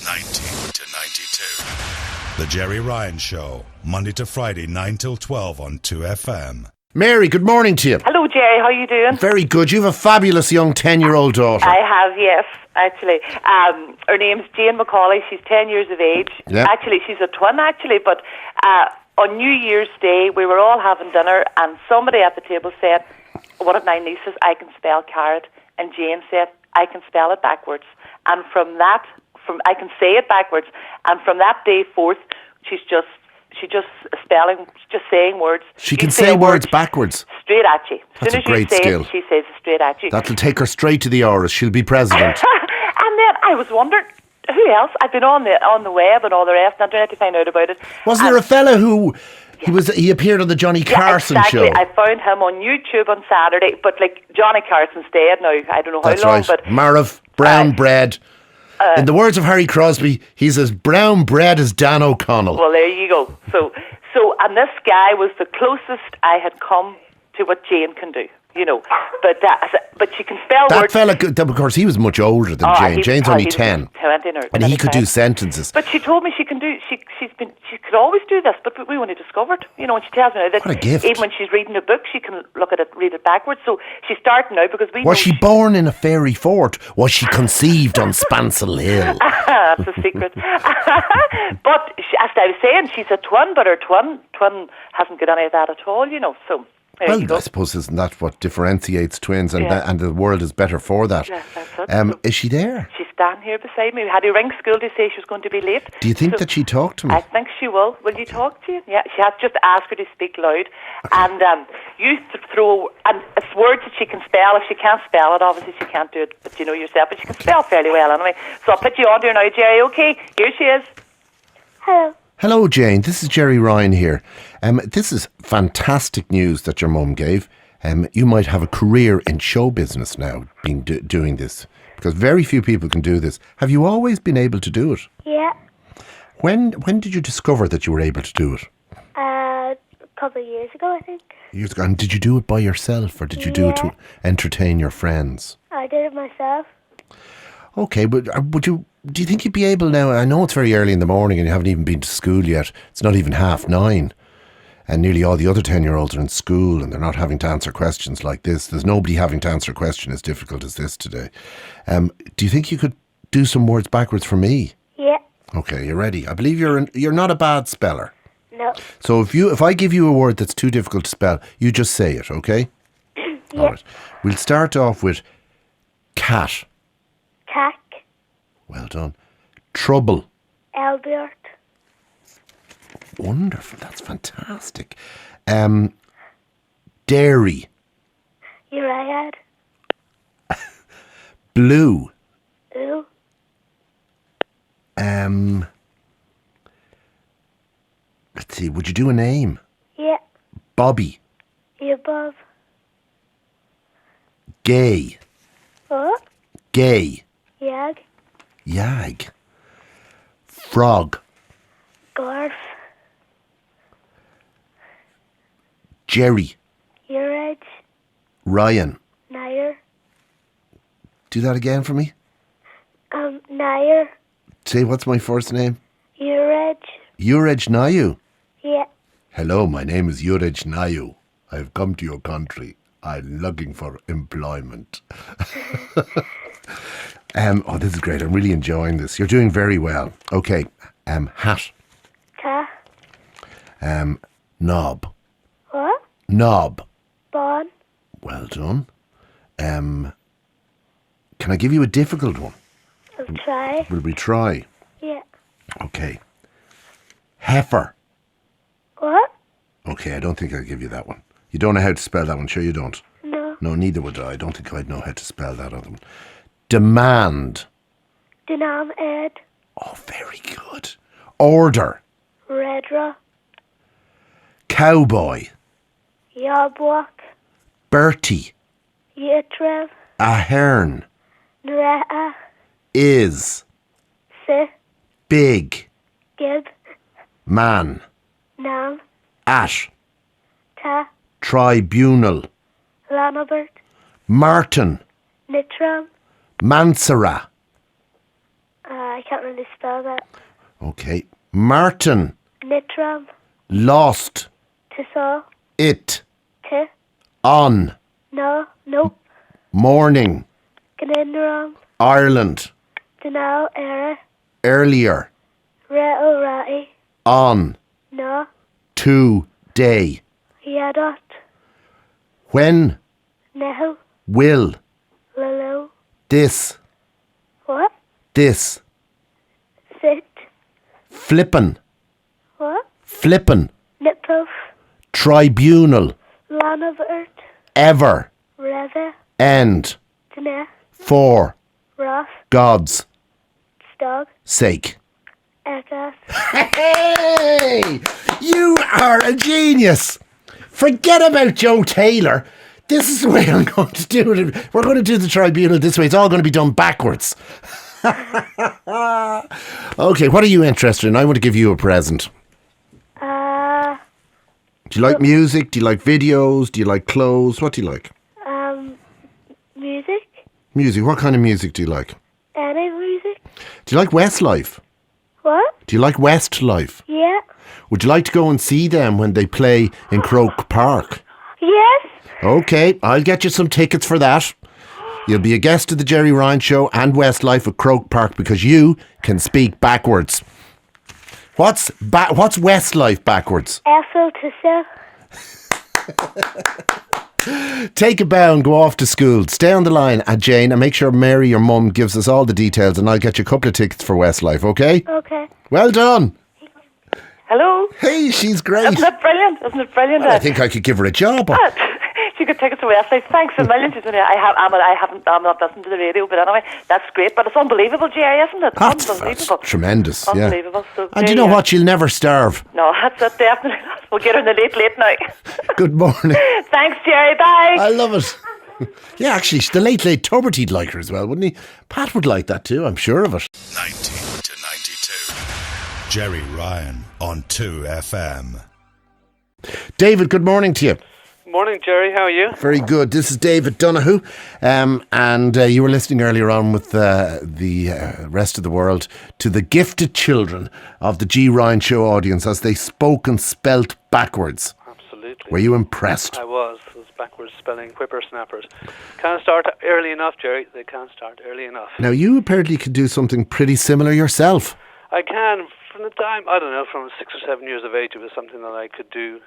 19 to 92. The Gerry Ryan Show, Monday to Friday, 9 till 12 on 2FM. Mary, good morning to you. Hello, Gerry. How you doing? Very good. You have a fabulous young 10-year-old daughter. I have, yes, actually. Her name's Jane McCauley. She's 10 years of age. Yep. Actually, she's a twin, actually. But on New Year's Day, we were all having dinner, and somebody at the table said, one of my nieces, I can spell carrot. And Jane said, I can spell it backwards. And I can say it backwards. And from that day forth, she's just saying words. She can say words backwards. Straight at you. That's a great As soon as you say skill. it, she says it straight at you. That'll take her straight to the Auras. She'll be president. And then I was wondering, who else? I've been on the web and all the rest, and I tried to find out about it. Wasn't there a fella who... He appeared on the Johnny Carson exactly. show. I found him on YouTube on Saturday, but like Johnny Carson's dead now. I don't know how That's long, right. but Marv, brown bread. In the words of Harry Crosby, he's as brown bread as Dan O'Connell. Well, there you go. So, and this guy was the closest I had come to what Jane can do. You know, but she can spell That words. fella, of course, he was much older than Jane. Jane's only 10. 20 and he could do sentences. But she told me she could always do this, but we only discovered, you know, and she tells me now that What a gift. even when she's reading a book, she can look at it, read it backwards. So she's starting now because we Was she born in a fairy fort? Was she conceived on Spancel Hill? That's a secret. But as I was saying, she's a twin, but her twin hasn't got any of that at all, you know, so... Well, I suppose isn't that what differentiates twins, and and the world is better for that. Yes, that's it. Is she there? She's standing here beside me. We had to ring school to say she was going to be late. Do you think that she talked to me? I think she will. Will you talk to you? Yeah, she has just asked her to speak loud. Okay. And you throw, and it's words that she can spell. If she can't spell it, obviously she can't do it, but you know yourself, but she can spell fairly well anyway. So I'll put you on to her now, Gerry, okay? Here she is. Hello. Hello, Jane. This is Gerry Ryan here. This is fantastic news that your mum gave. You might have a career in show business now, doing this, because very few people can do this. Have you always been able to do it? Yeah. When did you discover that you were able to do it? A couple of years ago, I think. Years ago. And did you do it by yourself, or did you do it to entertain your friends? I did it myself. Okay, but do you think you'd be able now? I know it's very early in the morning and you haven't even been to school yet. It's not even 9:30. And nearly all the other 10-year-olds are in school and they're not having to answer questions like this. There's nobody having to answer a question as difficult as this today. Do you think you could do some words backwards for me? Yeah. Okay, you're ready. I believe you're not a bad speller. No. So if I give you a word that's too difficult to spell, you just say it, okay? Yeah. All right. We'll start off with cat. Cack. Well done. Trouble. Albert. Wonderful. That's fantastic. Dairy. Uriad. Blue. Ooh. Let's see. Would you do a name? Yeah. Bobby. Above. Gay. What? Gay. Yag. Yag. Frog. Garf. Gerry. Urage. Ryan. Nair. Do that again for me. Nair. Say, what's my first name? Urage. Uraj Nayu. Yeah. Hello, my name is Uraj Nayu. I have come to your country. I'm looking for employment. Oh, this is great. I'm really enjoying this. You're doing very well. Okay. Hat. Ta. Knob. What? Knob. Bon. Well done. Can I give you a difficult one? I'll try. Will we try? Yeah. Okay. Heifer. What? Okay, I don't think I'll give you that one. You don't know how to spell that one, sure you don't? No. No, neither would I. I don't think I'd know how to spell that other one. Demand. Dunam Ed. Oh, very good. Order. Redra. Cowboy. Yabwak. Bertie. Yitrev. Ahern. Nrea. Is. Si. Big. Gib. Man. Nam. At. Ta. Tribunal. Lanabert. Martin. Nitram. Mansara. I can't really spell that. Okay. Martin. Nitram. Lost. To saw. It. To. On. No. Nope. Morning. Ganindram. Ireland. Dunno. Era. Earlier. Re-o. Rai. On. No. Today. Yadot. When. Nehu. Will. Lulu. This. What? This. Sit. Flippin. What? Flippin. Nippuff. Tribunal. Lan of Earth. Ever. Reva. End. Dana. For. Ross. God's Stog. sake. Ekas. Hey! You are a genius. Forget about Joe Taylor. This is the way I'm going to do it. We're going to do the tribunal this way. It's all going to be done backwards. Okay, what are you interested in? I want to give you a present. Do you like music? Do you like videos? Do you like clothes? What do you like? Music. Music. What kind of music do you like? Any music. Do you like Westlife? What? Do you like Westlife? Yeah. Would you like to go and see them when they play in Croke Park? Yes. Okay, I'll get you some tickets for that. You'll be a guest of the Gerry Ryan Show and Westlife at Croke Park because you can speak backwards. What's Westlife backwards? Effel to sell. Take a bow and go off to school. Stay on the line, Jane, and make sure Mary, your mum, gives us all the details and I'll get you a couple of tickets for Westlife, okay? Okay. Well done. Hello. Hey, she's great. Isn't it brilliant? Isn't it brilliant? Well, I think I could give her a job. She could take us to Westside. Thanks a million. I'm not listening to the radio, but anyway, that's great. But it's unbelievable, Gerry, isn't it? That's Unbelievable. tremendous. Unbelievable. Yeah. So, And do you know what? She'll never starve. No, that's it, definitely. We'll get her in the late now. Good morning. Thanks, Gerry. Bye. I love it. Yeah, actually, the late Tuberty'd like her as well, wouldn't he? Pat would like that too, I'm sure of it. 90 to 92. Gerry Ryan on 2FM. David, good morning to you. Morning, Gerry. How are you? Very good. This is David Donahue, and you were listening earlier on with the rest of the world to the gifted children of the G. Ryan Show audience as they spoke and spelt backwards. Absolutely. Were you impressed? I was. It was backwards spelling whippersnappers. Can't start early enough, Gerry. They can't start early enough. Now, you apparently could do something pretty similar yourself. I can. From the time, I don't know, from 6 or 7 years of age, it was something that I could do.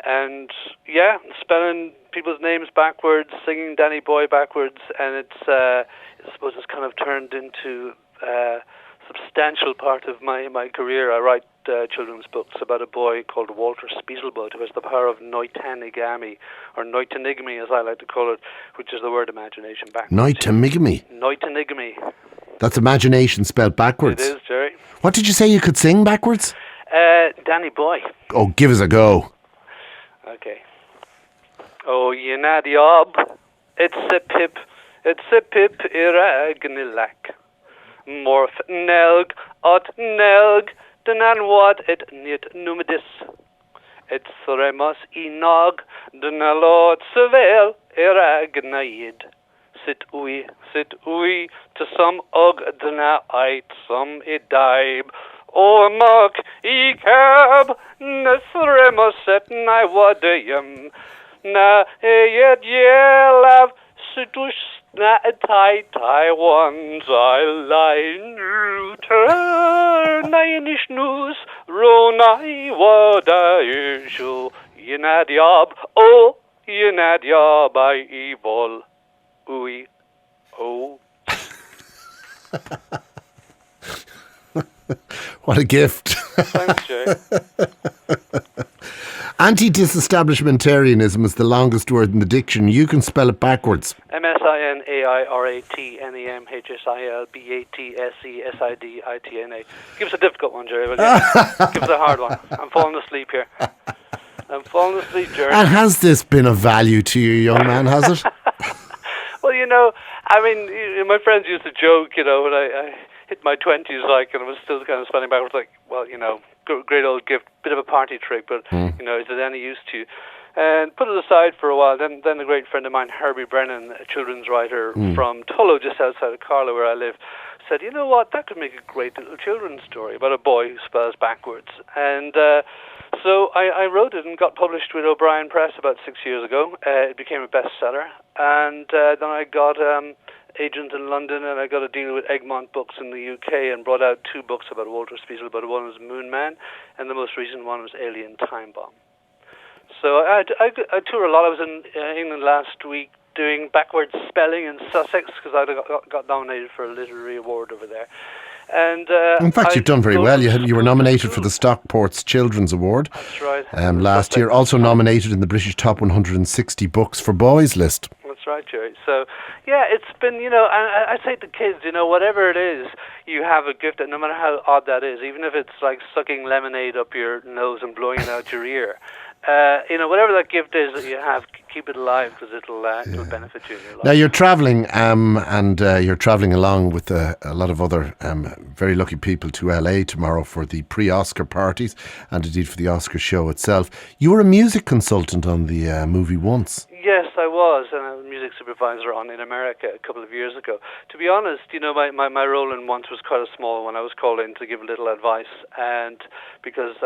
And yeah, spelling people's names backwards, singing Danny Boy backwards, and it's I suppose it's kind of turned into a substantial part of my career. I write children's books about a boy called Walter Spieselbud who has the power of noitanigami, or noitanigami as I like to call it, which is the word imagination backwards. Noitanigami? Noitanigami. That's imagination spelled backwards. It is, Gerry. What did you say you could sing backwards? Danny Boy. Oh, give us a go. Okay. Oh, Yenadiob, it's a pip iragnilak. Morph nelg, ot nelg, denan what it niet numidis. It's remos inog, denalot sevel iragnaid. Sit ui, to some og dena ait, some idaib. O mark I cab nesremos et nai wadayam na yet yelav sitush na tai ones I line turn nish news ronai wadayishu yenadiob o yenadiob I evil ui oh. What a gift. Thanks, Jay. Anti-disestablishmentarianism is the longest word in the dictionary. You can spell it backwards. MSINAIRATNEMHSILBATSESIDITNA. Give us a difficult one, Jerry, will you? Give us a hard one. I'm falling asleep here. Jerry. And has this been of value to you, young man, has it? Well, you know, I mean, my friends used to joke, you know, when I hit my 20s, like, and I was still kind of spelling backwards, like, well, you know, great old gift, bit of a party trick, but, you know, is it any use to you? And put it aside for a while. Then a great friend of mine, Herbie Brennan, a children's writer from Tullow, just outside of Carlow, where I live, said, you know what, that could make a great little children's story about a boy who spells backwards. And so I wrote it and got published with O'Brien Press about 6 years ago. It became a bestseller. And then I got agent in London, and I got a deal with Egmont Books in the UK and brought out 2 books about Walter Spiegel. But one was Moon Man, and the most recent one was Alien Time Bomb. So I tour a lot. I was in England last week doing backwards spelling in Sussex because I got nominated for a literary award over there. And in fact, you've done very well. You were nominated for the Stockport's Children's Award. That's right. Last year, also nominated in the British Top 160 Books for Boys list. That's right, Gerry. So, yeah, it's been, I say to kids, whatever it is, you have a gift that no matter how odd that is, even if it's like sucking lemonade up your nose and blowing it out your ear, whatever that gift is that you have, keep it alive because it'll benefit you in your life. Now you're travelling, and you're travelling along with a lot of other very lucky people to LA tomorrow for the pre-Oscar parties and indeed for the Oscar show itself. You were a music consultant on the movie once. Yes, I was, and I was a music supervisor on In America a couple of years ago. To be honest, my role in Once was quite a small one. I was called in to give a little advice, and because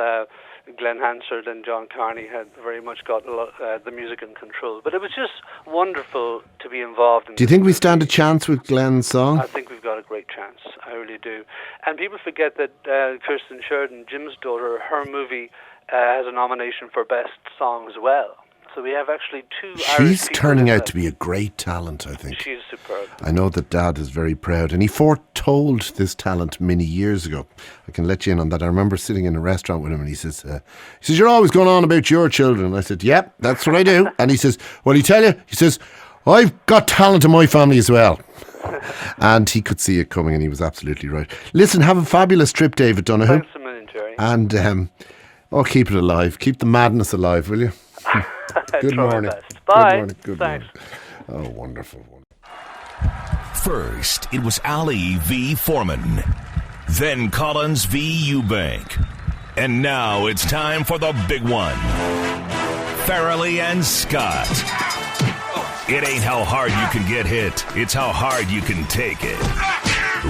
Glenn Hansard and John Carney had very much got the music in control. But it was just wonderful to be involved in. Do you think we stand a chance with Glenn's song? I think we've got a great chance. I really do. And people forget that Kirsten Sheridan, Jim's daughter, her movie has a nomination for Best Song as well. So we have actually 2 Irish She's turning out to be a great talent, I think. She's superb. I know that Dad is very proud, and he foretold this talent many years ago. I can let you in on that. I remember sitting in a restaurant with him, and he says, "You're always going on about your children." And I said, "Yep, that's what I do." And he says, "Well, he tell you," he says, "I've got talent in my family as well." And he could see it coming, and he was absolutely right. Listen, have a fabulous trip, David Donoghue. Thanks a million, Gerry. And keep it alive. Keep the madness alive, will you? Good morning. Bye. Good Thanks. morning. Oh, wonderful. First, it was Ali v. Foreman. Then Collins v. Eubank. And now it's time for the big one. Farrelly and Scott. It ain't how hard you can get hit. It's how hard you can take it.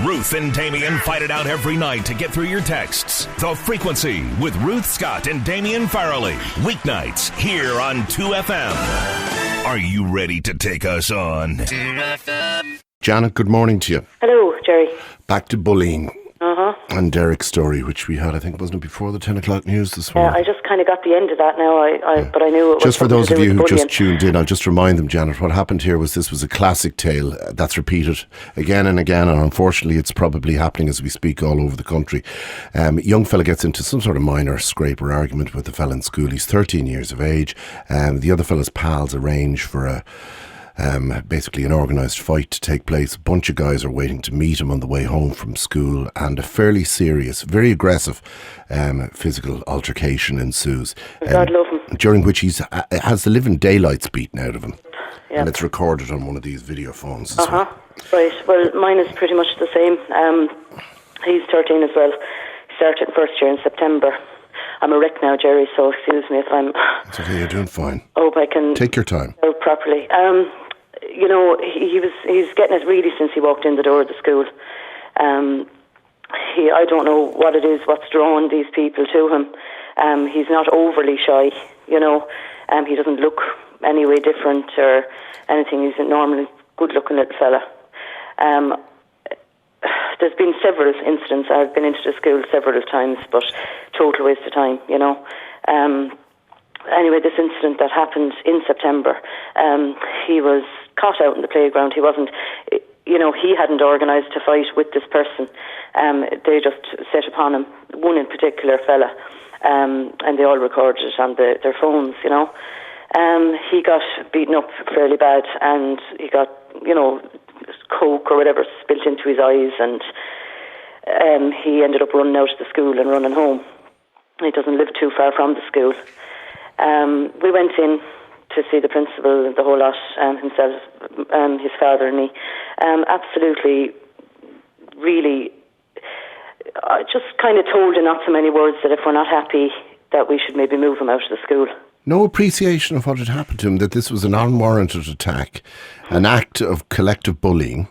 Ruth and Damien fight it out every night to get through your texts. The Frequency with Ruth Scott and Damien Farrelly. Weeknights here on 2FM. Are you ready to take us on? 2FM. Janet, good morning to you. Hello, Gerry. Back to bullying. Uh-huh. And Derek's story, which we had, I think, wasn't it before the 10 o'clock news this morning? Yeah, I just kind of got the end of that now, but I knew it was just for those of you who bullying. just tuned in, I'll just remind them, Janet, what happened here was this was a classic tale that's repeated again and again, and unfortunately it's probably happening as we speak all over the country. A young fella gets into some sort of minor scrape or argument with the fella in school. He's 13 years of age. The other fella's pals arrange for basically an organised fight to take place. A bunch of guys are waiting to meet him on the way home from school, and a fairly serious, very aggressive physical altercation ensues. God love him. During which he has the living daylights beaten out of him. Yeah. And it's recorded on one of these video phones as well. Right. Well, mine is pretty much the same. He's 13 as well. He started first year in September. I'm a wreck now, Gerry, so excuse me if I'm... It's okay, you're doing fine. Hope I can... Take your time. ...properly. He's getting it really since he walked in the door of the school. I don't know what it is, what's drawn these people to him. He's not overly shy, he doesn't look any way different or anything. He's a normally good-looking little fella. There's been several incidents. I've been into the school several times, but total waste of time, Anyway, this incident that happened in September, he was caught out in the playground. He wasn't, he hadn't organised a fight with this person. They just set upon him, one in particular fella, and they all recorded it on their phones, He got beaten up fairly bad, and he got, coke or whatever spilt into his eyes, and he ended up running out of the school and running home. He doesn't live too far from the school. We went in to see the principal, the whole lot, himself, his father and me. Absolutely, really, just kind of told in not so many words that if we're not happy, that we should maybe move him out of the school. No appreciation of what had happened to him, that this was an unwarranted attack, an act of collective bullying.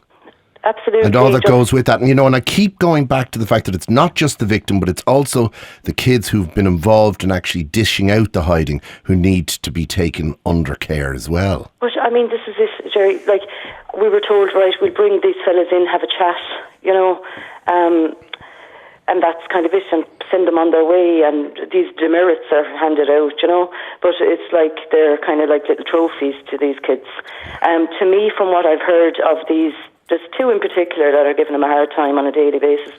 Absolutely. And all that goes with that. And, and I keep going back to the fact that it's not just the victim, but it's also the kids who've been involved in actually dishing out the hiding who need to be taken under care as well. But, I mean, this is it, Gerry. Like, we were told, right, we'll bring these fellas in, have a chat, and that's kind of it, and send them on their way, and these demerits are handed out, but it's like they're kind of like little trophies to these kids. To me, from what I've heard of these, there's two in particular that are giving them a hard time on a daily basis.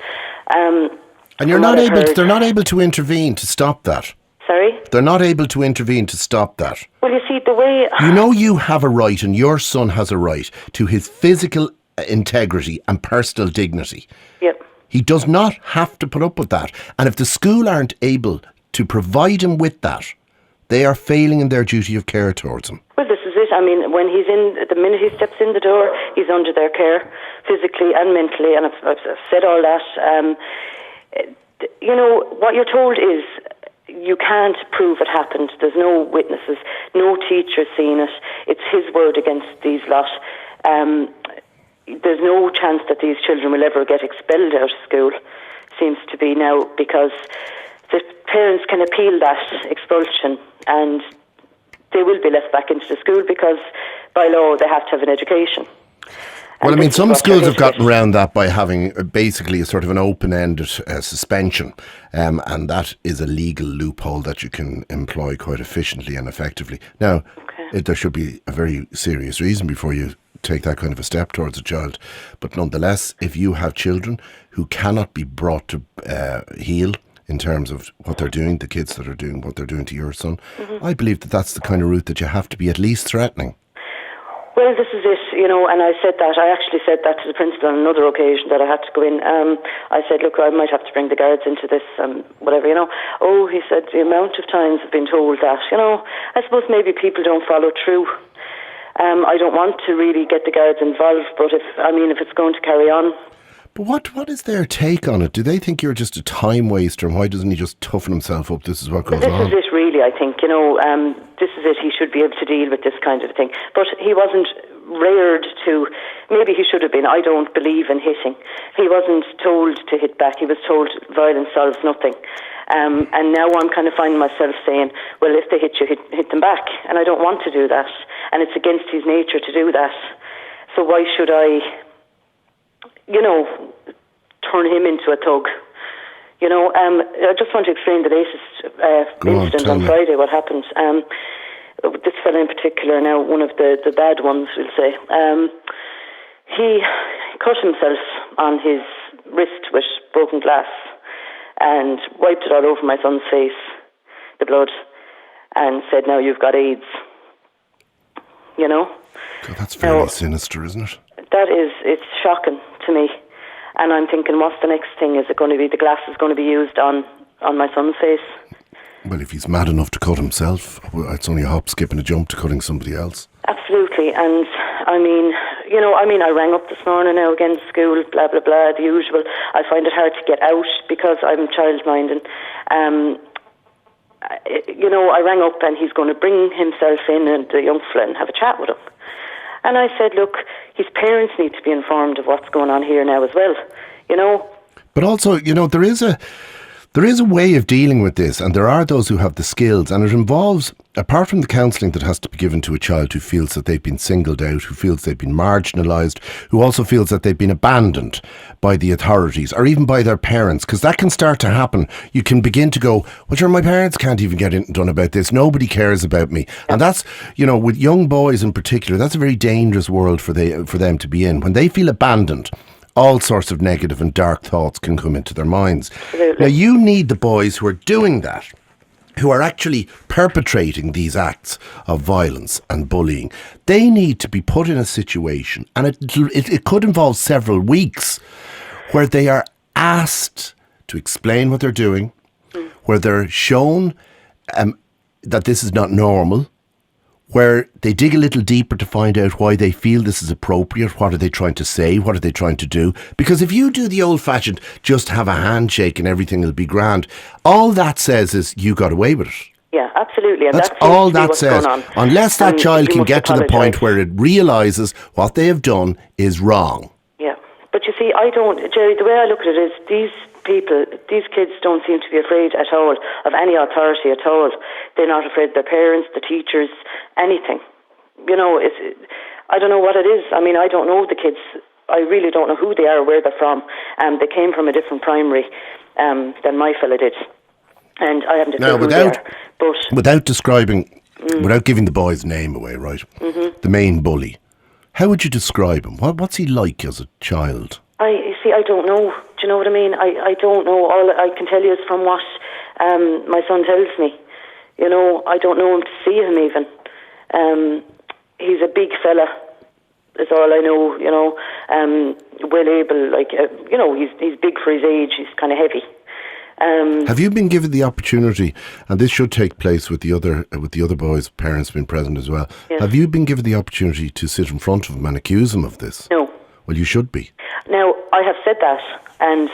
And they're not able to intervene to stop that. Sorry? They're not able to intervene to stop that. Well, you see, the way... You have a right, and your son has a right, to his physical integrity and personal dignity. Yep. He does not have to put up with that. And if the school aren't able to provide him with that, they are failing in their duty of care towards him. Well, this is it. I mean, when the minute he steps in the door, he's under their care, physically and mentally, and I've said all that. What you're told is you can't prove it happened. There's no witnesses, no teacher seen it. It's his word against these lot. There's no chance that these children will ever get expelled out of school, seems to be now, because the parents can appeal that expulsion and they will be left back into the school because by law they have to have an education. Well, I mean, some schools have gotten around that by having basically a sort of an open-ended suspension, and that is a legal loophole that you can employ quite efficiently and effectively. Now, there should be a very serious reason before you take that kind of a step towards a child. But nonetheless, if you have children who cannot be brought to heel in terms of what they're doing, the kids that are doing what they're doing to your son, I believe that that's the kind of route that you have to be at least threatening. Well, this is it, and I said that. I actually said that to the principal on another occasion that I had to go in. I said, look, I might have to bring the guards into this, whatever, Oh, he said, the amount of times I've been told that, I suppose maybe people don't follow through. I don't want to really get the guards involved, but if it's going to carry on. But what is their take on it? Do they think you're just a time waster, and why doesn't he just toughen himself up? This is what goes on. This is it, really, I think. This is it. He should be able to deal with this kind of thing. But he wasn't reared to... Maybe he should have been. I don't believe in hitting. He wasn't told to hit back. He was told violence solves nothing. And now I'm kind of finding myself saying, well, if they hit you, hit them back. And I don't want to do that. And it's against his nature to do that. So why should I, turn him into a thug? I just want to explain the latest incident on Friday, what happened. This fellow in particular, now one of the bad ones, we'll say, he cut himself on his wrist with broken glass and wiped it all over my son's face, the blood, and said, now you've got AIDS. God, that's very sinister, isn't it? It's shocking to me. And I'm thinking, what's the next thing? Is it going to be the glass is going to be used on my son's face? Well, if he's mad enough to cut himself, it's only a hop, skip and a jump to cutting somebody else. Absolutely. And I rang up this morning now again to school, blah, blah, blah, the usual. I find it hard to get out because I'm child-minded. I rang up and he's going to bring himself in and the young fella and have a chat with him. And I said, look, his parents need to be informed of what's going on here now as well, But also, there is a way of dealing with this, and there are those who have the skills, and it involves, apart from the counselling that has to be given to a child who feels that they've been singled out, who feels they've been marginalised, who also feels that they've been abandoned by the authorities or even by their parents, because that can start to happen. You can begin to go, well, sure, my parents can't even get anything done about this. Nobody cares about me. And that's, with young boys in particular, that's a very dangerous world for them to be in. When they feel abandoned, all sorts of negative and dark thoughts can come into their minds. Absolutely. Now, you need the boys who are doing that, who are actually perpetrating these acts of violence and bullying. They need to be put in a situation, and it could involve several weeks, where they are asked to explain what they're doing, where they're shown that this is not normal, where they dig a little deeper to find out why they feel this is appropriate. What are they trying to say? What are they trying to do? Because if you do the old-fashioned, just have a handshake and everything will be grand, all that says is you got away with it. Yeah, absolutely. And that's all that says. Unless that child can get to the point where it realises what they have done is wrong. Yeah, see, I don't, Gerry, the way I look at it is these kids don't seem to be afraid at all of any authority at all. They're not afraid of their parents, the teachers, anything. You know, I don't know what it is. I mean, I don't know the kids. I really don't know who they are or where they're from. They came from a different primary than my fella did. And I haven't a clue who they are. But without describing, without giving the boy's name away, right? Mm-hmm. The main bully. How would you describe him? What's he like as a child? I don't know. Do you know what I mean? I don't know. All I can tell you is from what my son tells me. You know, I don't know him to see him even. He's a big fella, is all I know. You know, well able. Like you know, he's big for his age. He's kind of heavy. Have you been given the opportunity, and this should take place with the other boys' parents being present as well? Yes. Have you been given the opportunity to sit in front of him and accuse him of this? No. Well, you should be. Now, I have said that, and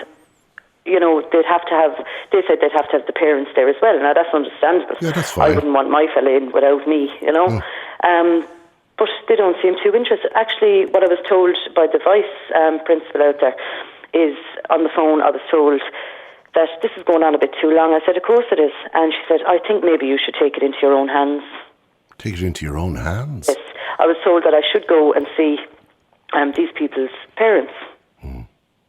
you know they said they'd have to have the parents there as well. Now that's understandable. Yeah, that's fine. I wouldn't want my fella in without me, you know. But they don't seem too interested. Actually, what I was told by the vice principal out there is on the phone. I was told that this is going on a bit too long. I said, of course it is. And she said, I think maybe you should take it into your own hands. Take it into your own hands? Yes. I was told that I should go and see these people's parents.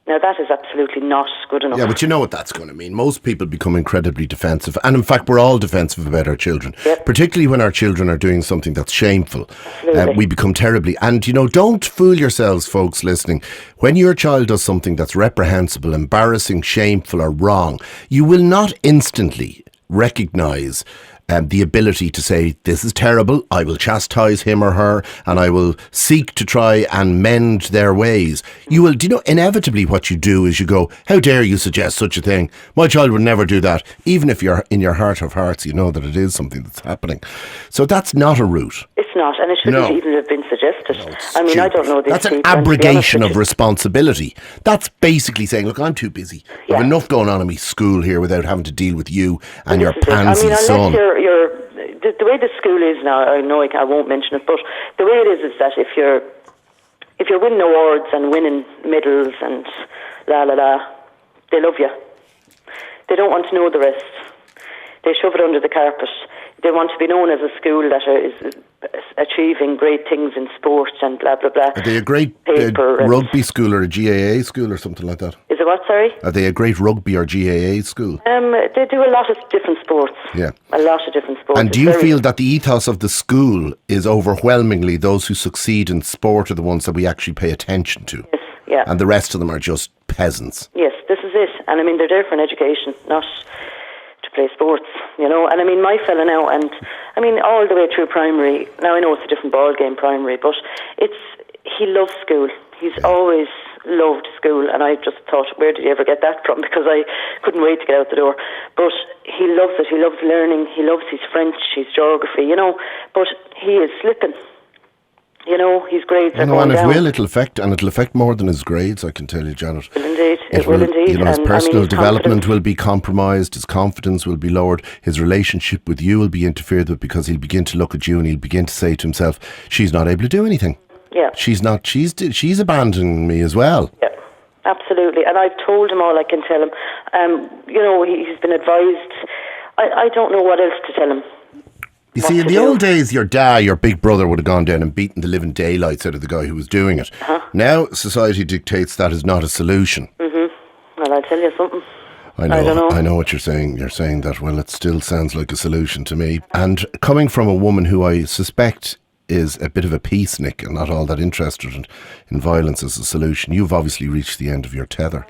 Now, that is absolutely not good enough. Yeah, but you know what that's going to mean. Most people become incredibly defensive. And in fact, we're all defensive about our children. Yep. Particularly when our children are doing something that's shameful. Absolutely. We become terribly... And, you know, don't fool yourselves, folks listening. When your child does something that's reprehensible, embarrassing, shameful or wrong, you will not instantly recognise the ability to say, this is terrible, I will chastise him or her, and I will seek to try and mend their ways. You will, do you know, inevitably what you do is you go, how dare you suggest such a thing? My child would never do that. Even if you're in your heart of hearts, you know that it is something that's happening. So that's not a route. It's not, and it shouldn't even have been suggested. No, I mean, I don't know these That's an people, abrogation of responsibility. That's basically saying, look, I'm too busy. I have enough going on in my school here without having to deal with you and your pansy son. The way the school is now, I know I won't mention it, but the way it is that if you're winning awards and winning medals and they love you. They don't want to know the rest. They shove it under the carpet. They want to be known as a school that is achieving great things in sport and blah, blah, blah. Are they a great rugby school or a GAA school or something like that? Is it what, sorry? Are they a great rugby or GAA school? They do a lot of different sports. Yeah. A lot of different sports. And do you feel that the ethos of the school is overwhelmingly those who succeed in sport are the ones that we actually pay attention to? Yes, yeah. And the rest of them are just peasants? Yes, this is it. And I mean, they're there for an education, not to play sports, you know. And I mean, my fella now, and I mean, all the way through primary, now I know it's a different ball game, primary, but he loves school. He's always loved school, and I just thought, where did he ever get that from? Because I couldn't wait to get out the door. But he loves it. He loves learning. He loves his French, his geography, you know. But he is slipping. You know, his grades are going down. It'll affect more than his grades, I can tell you, Janet. It will indeed. You know, his personal development will be compromised, his confidence will be lowered, his relationship with you will be interfered with because he'll begin to look at you and he'll begin to say to himself, she's not able to do anything. Yeah. She's abandoning me as well. Yeah, absolutely. And I've told him all I can tell him. You know, he's been advised. I don't know what else to tell him. You see, in the old days, your big brother would have gone down and beaten the living daylights out of the guy who was doing it. Uh-huh. Now, society dictates that is not a solution. Mm-hmm. Well, I'll tell you something. I know what you're saying. You're saying that, well, it still sounds like a solution to me. And coming from a woman who I suspect is a bit of a peacenik and not all that interested in violence as a solution, you've obviously reached the end of your tether.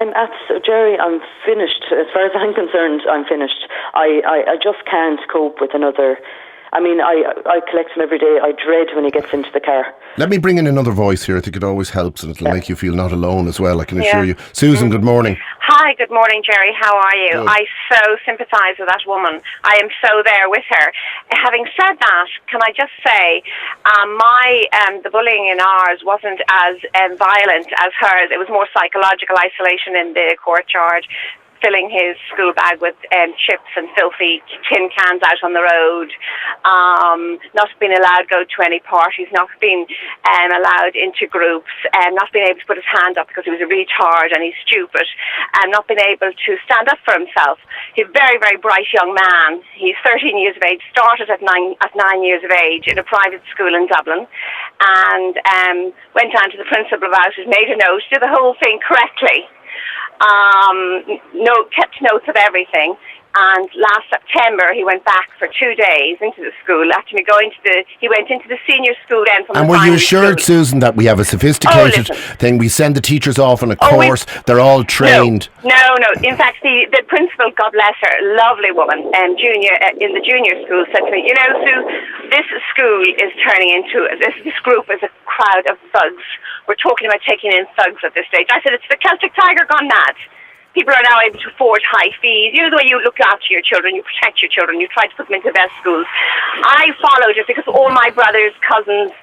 Gerry, I'm finished. As far as I'm concerned, I'm finished. I just can't cope with another... I mean, I collect him every day. I dread when he gets into the car. Let me bring in another voice here. I think it always helps and it'll make you feel not alone as well, I can assure you. Susan, good morning. Hi, good morning, Gerry. How are you? Good. I so sympathise with that woman. I am so there with her. Having said that, can I just say, the bullying in ours wasn't as violent as hers. It was more psychological isolation in the courtyard. filling his school bag with chips and filthy tin cans out on the road, not being allowed to go to any parties, not being allowed into groups, not being able to put his hand up because he was a retard and he's stupid, and not being able to stand up for himself. He's a very, very bright young man. He's 13 years of age, started at 9 years of age in a private school in Dublin, and went down to the principal about it, made a note, did the whole thing correctly. Kept notes of everything, and last September he went back for 2 days into the school. After he went into the senior school then. And were you assured, Susan, that we have a sophisticated thing? We send the teachers off on a course. They're all trained. No. In fact, the principal, God bless her, lovely woman, junior in the junior school, said to me, Sue, this school is turning into this group is a crowd of thugs. We're talking about taking in thugs at this stage. I said, it's the Celtic Tiger gone mad. People are now able to afford high fees. You know the way you look after your children, you protect your children, you try to put them into the best schools. I followed it because all my brothers, cousins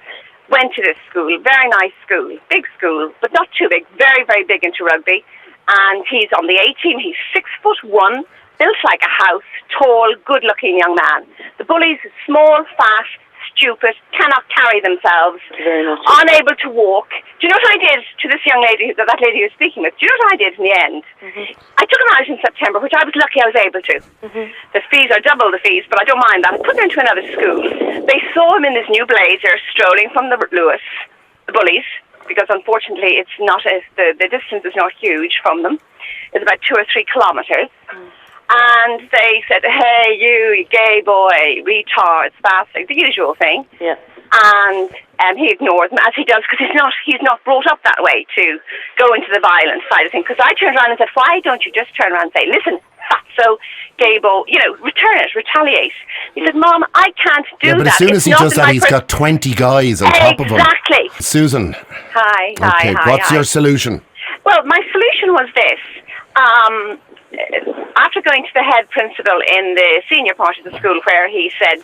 went to this school. Very nice school, big school, but not too big. Very, very big into rugby. And he's on the A team. He's 6'1", built like a house, tall, good-looking young man. The bullies, small, fat, stupid, cannot carry themselves, unable to walk. Do you know what I did to this young lady, that lady you're speaking with? Do you know what I did in the end? I took him out in September, which I was lucky I was able to. The fees are double the fees, but I don't mind that. I put him into another school. They saw him in this new blazer strolling from the Lewis, the bullies, because unfortunately it's not the distance is not huge from them. It's about 2 or 3 kilometres. And they said, hey, you gay boy, retard, spastic, the usual thing. Yeah. And he ignores them, as he does, because he's not brought up that way to go into the violent side of things. Because I turned around and said, why don't you just turn around and say, listen, fatso, gay boy, return it, retaliate. He said, Mom, I can't do that. Yeah, but as soon as he does that, he's got 20 guys on top of him. Exactly. Susan. Hi. What's your solution? Well, my solution was this. After going to the head principal in the senior part of the school, where he said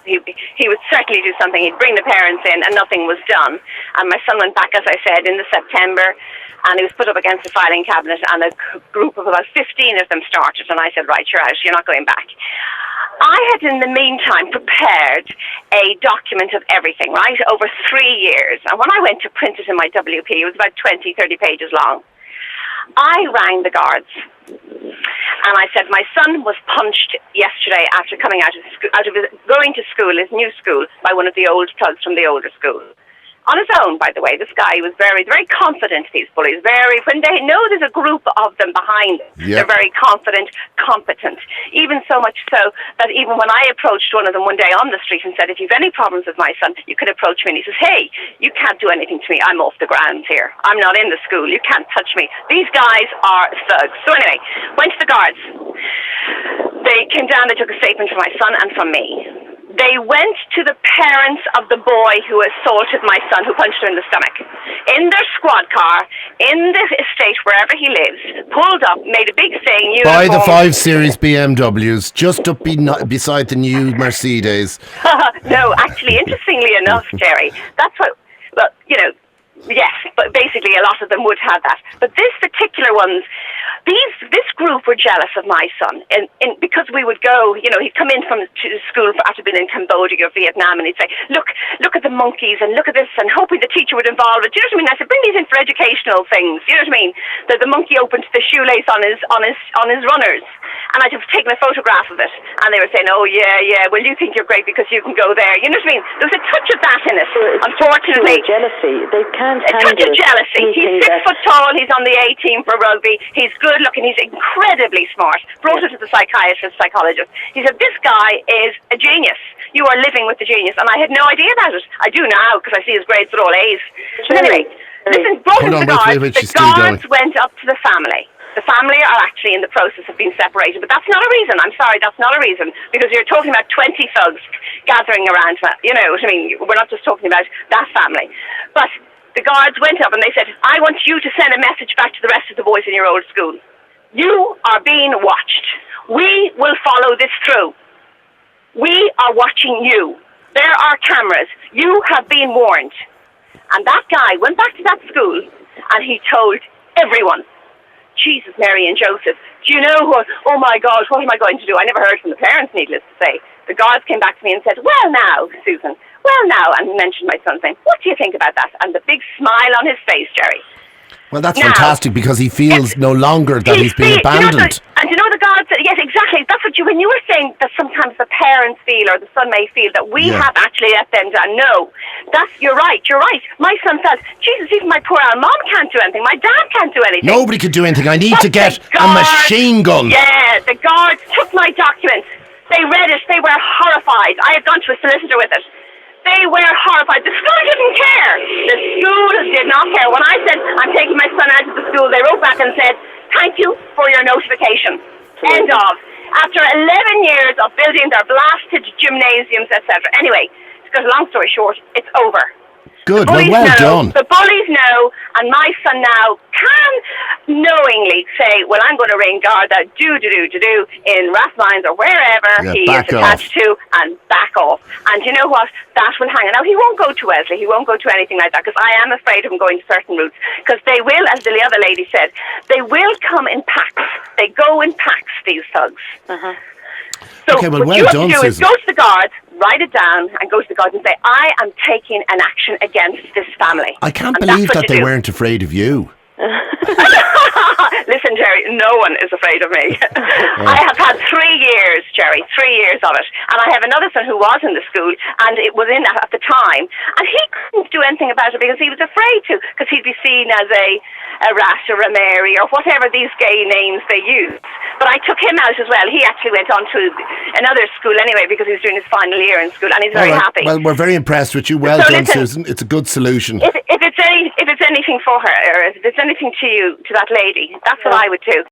he would certainly do something, he'd bring the parents in, and nothing was done. And my son went back, as I said, in the September, and he was put up against the filing cabinet, and a group of about 15 of them started, and I said, right, you're out, you're not going back. I had, in the meantime, prepared a document of everything, right, over 3 years. And when I went to print it in my WP, it was about 20, 30 pages long. I rang the guards, and I said, my son was punched yesterday after coming out of going to school, his new school, by one of the old thugs from the older school. On his own, by the way. This guy was very, very confident, these bullies. When they know there's a group of them behind them, they're very confident, competent. Even so much so that even when I approached one of them one day on the street and said, if you've any problems with my son, you could approach me. And he says, hey, you can't do anything to me. I'm off the grounds here. I'm not in the school. You can't touch me. These guys are thugs. So anyway, went to the guards. They came down, they took a statement from my son and from me. They went to the parents of the boy who assaulted my son, who punched him in the stomach, in their squad car, in the estate, wherever he lives, pulled up, made a big thing. By the 5 Series BMWs, just up beside the new Mercedes. No, actually, interestingly enough, Gerry, that's what, well, yes, but basically a lot of them would have that. But this particular ones, this group were jealous of my son, and because we would go, he'd come in from school after being in Cambodia or Vietnam, and he'd say, look at the monkeys, and look at this, and hoping the teacher would involve it. Do you know what I mean? I said, bring these in for educational things. Do you know what I mean? The monkey opened the shoelace on his runners, and I'd have taken a photograph of it, and they were saying, oh yeah, well, you think you're great because you can go there. You know what I mean? There was a touch of that in it. Unfortunately, jealousy. They can't a touch of jealousy. He's 6 foot tall. He's on the A team for rugby. He's good looking. He's incredibly smart. Brought it to the psychologist. He said, this guy is a genius. You are living with the genius. And I had no idea about it. I do now because I see his grades are all A's. But anyway, listen, brought him to the guards. The guards went up to the family. The family are actually in the process of being separated, but that's not a reason. I'm sorry, that's not a reason, because you're talking about 20 thugs gathering around, you know what I mean? We're not just talking about that family. But the guards went up and they said, I want you to send a message back to the rest of the boys in your old school. You are being watched. We will follow this through. We are watching you. There are cameras. You have been warned. And that guy went back to that school and he told everyone. Jesus, Mary and Joseph, do you know what? Oh my God, what am I going to do? I never heard from the parents, needless to say. The guards came back to me and said, well now, Susan, well now, and he mentioned my son saying, what do you think about that? And the big smile on his face, Gerry. Well, that's fantastic, because he feels no longer that he's being abandoned. And you know the God said, yes, exactly. That's what when you were saying that sometimes the parents feel, or the son may feel, that we have actually let them down. No, you're right. My son felt, Jesus, even my poor old mom can't do anything. My dad can't do anything. Nobody could do anything. I need to get a machine gun. Yeah, the guards took my documents. They read it. They were horrified. I had gone to a solicitor with it. They were horrified. The school didn't care. The school did not care. When I said, I'm taking my son out of the school, they wrote back and said, thank you for your notification. End of. After 11 years of building their blasted gymnasiums, etc. Anyway, to cut a long story short, it's over. Good, well done. The bullies know, and my son now can knowingly say, well, I'm going to ring Garda in Rathmines or wherever he is attached to, and back off. And you know what? That will hang. Now, he won't go to Wesley. He won't go to anything like that, because I am afraid of him going to certain routes, because they will, as the other lady said, they will come in packs. They go in packs, these thugs. So what you have to do is go to the guards, write it down, and go to the guards and say, I am taking an action against this family. I can't believe that they weren't afraid of you. Listen, Gerry, no one is afraid of me. I have had 3 years, Gerry, 3 years of it. And I have another son who was in the school, and it was in at the time. And he couldn't do anything about it because he was afraid to, because he'd be seen as a rat or a Mary or whatever these gay names they use. But I took him out as well. He actually went on to another school anyway, because he was doing his final year in school, and he's very happy. Well, we're very impressed with you. Well done, Susan. It's a good solution. If it's anything for her, or if it's anything to you, to that lady, that's what I would do.